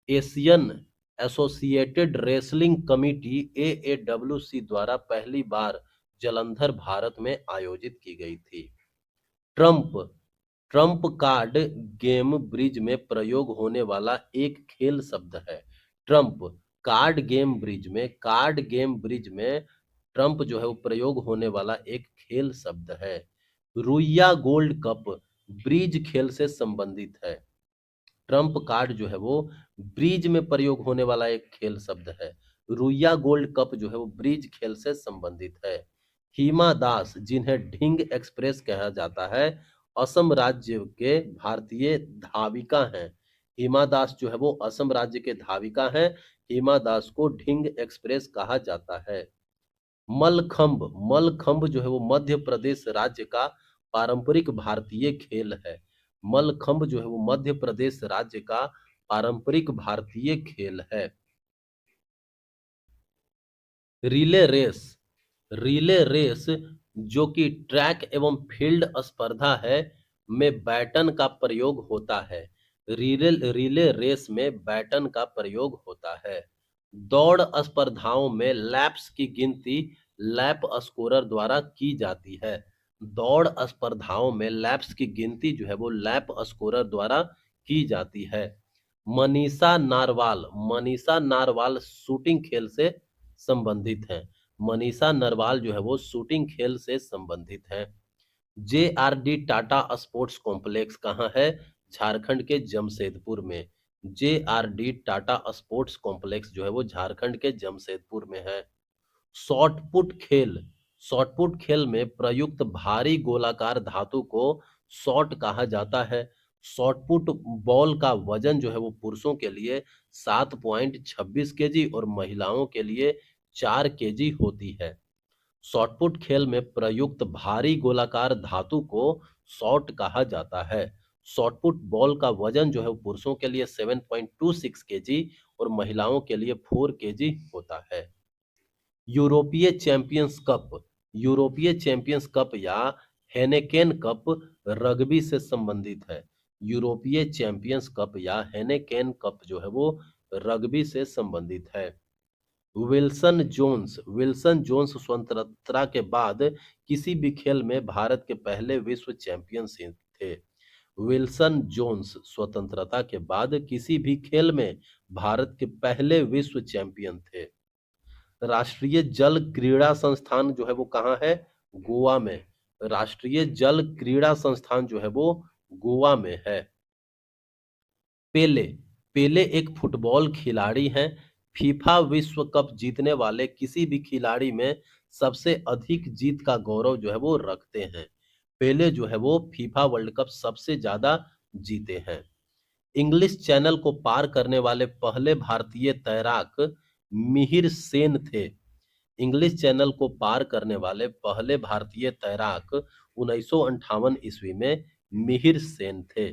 Asian associated wrestling committee AAWC द्वारा पहली बार जालंधर भारत में आयोजित की गई थी। Trump Trump card game bridge में प्रयोग होने वाला एक खेल शब्द है। ट्रम्प कार्ड गेम ब्रिज में ट्रम्प जो है वो प्रयोग होने वाला एक खेल शब्द है। रुइया गोल्ड कप ब्रिज खेल से संबंधित है। ट्रम्प कार्ड जो है वो ब्रिज में प्रयोग होने वाला एक खेल शब्द है। रुइया गोल्ड कप जो है वो ब्रिज खेल से संबंधित है। हिमा दास, जिन्हें ढिंग एक्सप्रेस कहा जाता है, असम राज्य के भारतीय धाविका हैं। हिमा दास जो है वो असम राज्य के धाविका हैं। हिमा दास को ढिंग एक्सप्रेस कहा जाता है। मलखंभ जो है वो मध्य प्रदेश राज्य का पारंपरिक भारतीय खेल है। मलखंभ जो है वो मध्य प्रदेश राज्य का पारंपरिक भारतीय खेल है। रिले रेस जो कि ट्रैक एवं फील्ड स्पर्धा है में बैटन का प्रयोग होता है। रिले रेस में बैटन का प्रयोग होता है। दौड़ स्पर्धाओं में लैप्स की गिनती लैप स्कोरर द्वारा की जाती है। दौड़ स्पर्धाओं में लैप्स की गिनती जो है वो लैप स्कोरर द्वारा की जाती है। Manisha narwhal, Manisha narwhal shooting खेल से संबंधित है। मनीषा नरवाल जो है वो शूटिंग खेल से संबंधित है। जेआरडी टाटा स्पोर्ट्स कॉम्प्लेक्स कहाँ है? झारखंड के जमशेदपुर में। जेआरडी टाटा स्पोर्ट्स कॉम्प्लेक्स जो है वो झारखंड के जमशेदपुर में है। शॉट पुट खेल, शॉट पुट खेल में प्रयुक्त भारी गोलाकार धातु को शॉट कहा जाता है। शॉट पुट बॉल का वजन जो है वो पुरुषों के लिए 7.26 केजी और महिलाओं के लिए 4 केजी होती है। शॉटपुट खेल में प्रयुक्त भारी गोलाकार धातु को शॉट कहा जाता है। शॉटपुट बॉल का वजन जो है वो पुरुषों के लिए 7.26 केजी और महिलाओं के लिए 4 केजी होता है। यूरोपीय चैंपियंस कप, यूरोपीय चैंपियंस कप या हेनेकेन कप रग्बी से संबंधित है। यूरोपीय चैंपियंस कप या हेनेकेन कप जो है वो रग्बी से संबंधित है। विल्सन जोन्स, विल्सन जोन्स स्वतंत्रता के बाद किसी भी खेल में भारत के पहले विश्व चैंपियन थे। विल्सन जोन्स स्वतंत्रता के बाद किसी भी खेल में भारत के पहले विश्व चैंपियन थे। राष्ट्रीय जल क्रीड़ा संस्थान जो है वो कहाँ है? गोवा में। राष्ट्रीय जल क्रीड़ा संस्थान जो है वो गोवा में है। पेले, पेले एक फुटबॉल खिलाड़ी हैं। फीफा विश्व कप जीतने वाले किसी भी खिलाड़ी में सबसे अधिक जीत का गौरव जो है वो रखते हैं। पेले जो है वो फीफा वर्ल्ड कप सबसे ज्यादा जीते हैं। इंग्लिश चैनल को पार करने वाले पहले भारतीय तैराक मिहिर सेन थे। इंग्लिश चैनल को पार करने वाले पहले भारतीय तैराक 1958 ईस्वी में मिहिर सेन थे।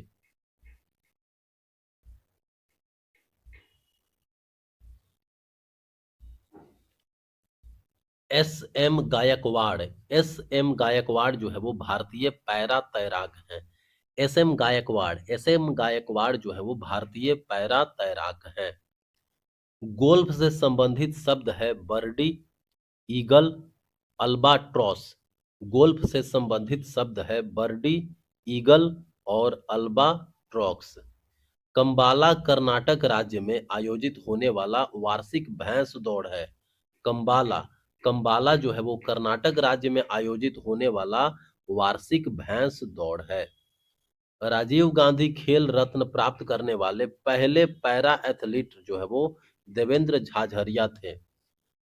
S M Gaikwad, S M Gaikwad जो है वो भारतीय पैरा तैराक हैं। S M Gaikwad, S M Gaikwad जो है वो भारतीय पैरा तैराक हैं। गोल्फ से संबंधित शब्द है बर्डी, ईगल, अल्बाट्रॉस। गोल्फ से संबंधित शब्द है बर्डी, ईगल और अल्बाट्रॉक्स। कंबाला कर्नाटक राज्य में आयोजित होने वाला वार्षिक भैंस दौड़ है। कंबाला, कंबाला जो है वो कर्नाटक राज्य में आयोजित होने वाला वार्षिक भैंस दौड़ है। राजीव गांधी खेल रत्न प्राप्त करने वाले पहले पैरा एथलीट जो है वो देवेंद्र झाझरिया थे।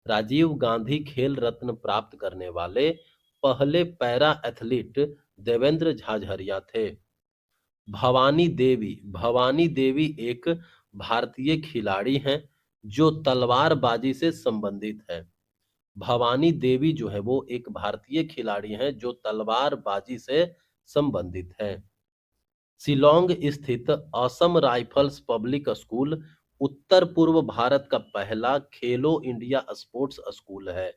राजीव गांधी खेल रत्न प्राप्त करने वाले पहले पैरा एथलीट देवेंद्र झाझरिया थे। भवानी देवी, भवानी देवी एक भारतीय खिलाड़ी हैं जो तलवारबाजी से संबंधित है। भवानी देवी जो है वो एक भारतीय खिलाड़ी हैं जो तलवारबाजी से संबंधित है। शिलोंग स्थित असम राइफल्स पब्लिक स्कूल उत्तर पूर्व भारत का पहला खेलो इंडिया स्पोर्ट्स स्कूल है।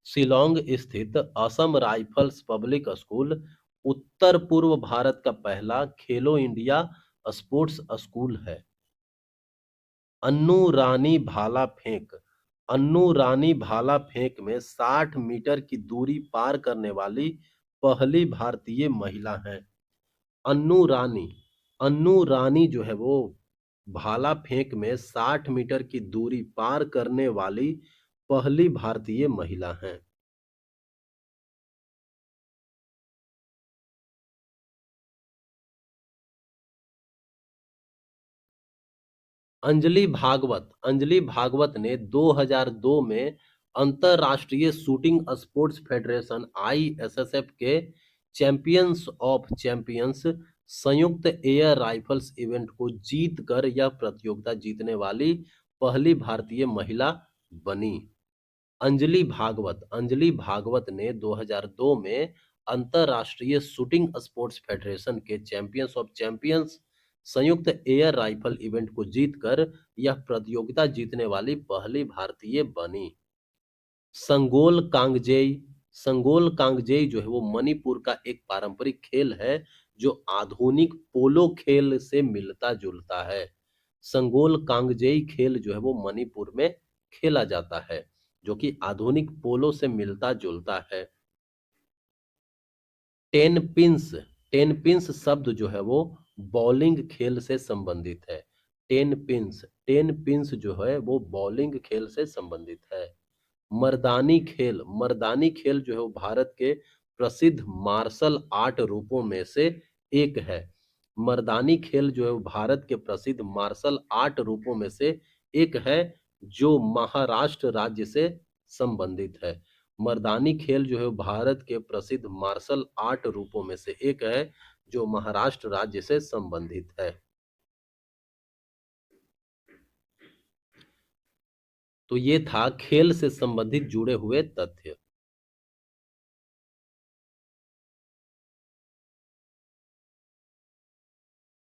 शिलोंग स्थित असम राइफल्स पब्लिक स्कूल उत्तर पूर्व भारत का पहला खेलो इंडिया स्पोर्ट्स स्कूल है। अन्नू रानी भाला फेंक, अन्नू रानी भाला फेंक में 60 मीटर की दूरी पार करने वाली पहली भारतीय महिला है। अन्नू रानी, अन्नू रानी जो है वो भाला फेंक में 60 मीटर की दूरी पार करने वाली पहली भारतीय महिला हैं। अंजलि भागवत, अंजलि भागवत ने 2002 में अंतरराष्ट्रीय शूटिंग स्पोर्ट्स फेडरेशन आईएसएसएफ के चैंपियंस ऑफ चैंपियंस संयुक्त एयर राइफल्स इवेंट को जीत कर यह प्रतियोगिता जीतने वाली पहली भारतीय महिला बनी। अंजलि भागवत, अंजलि भागवत ने 2002 में अंतरराष्ट्रीय शूटिंग स्पोर्ट्स फेडरेशन के चैंपियंस ऑफ चैंपियंस संयुक्त एयर राइफल इवेंट को जीतकर यह प्रतियोगिता जीतने वाली पहली भारतीय बनी। संगोल कांगजेई, संगोल कांगजेई जो है वो मणिपुर का एक पारंपरिक खेल है जो आधुनिक पोलो खेल से मिलता जुलता है। संगोल कांगजेई खेल जो है वो मणिपुर में खेला जाता है, जो कि आधुनिक पोलो से मिलता जुलता है। टेन पिंस, टेन पिंस शब्द जो है वो बॉलिंग खेल से संबंधित है। टेन पिंस, टेन पिंस जो है वो बॉलिंग खेल से संबंधित है। मर्दानी खेल, मर्दानी खेल जो है वो भारत के प्रसिद्ध मार्शल आर्ट रूपों में से एक है। मर्दानी खेल जो है वो भारत के प्रसिद्ध मार्शल आर्ट रूपों में से एक है, जो महाराष्ट्र राज्य से संबंधित है। मर्दानी खेल जो है भारत के प्रसिद्ध मार्शल आर्ट रूपों में से एक है, जो महाराष्ट्र राज्य से संबंधित है। तो ये था खेल से संबंधित जुड़े हुए तथ्य।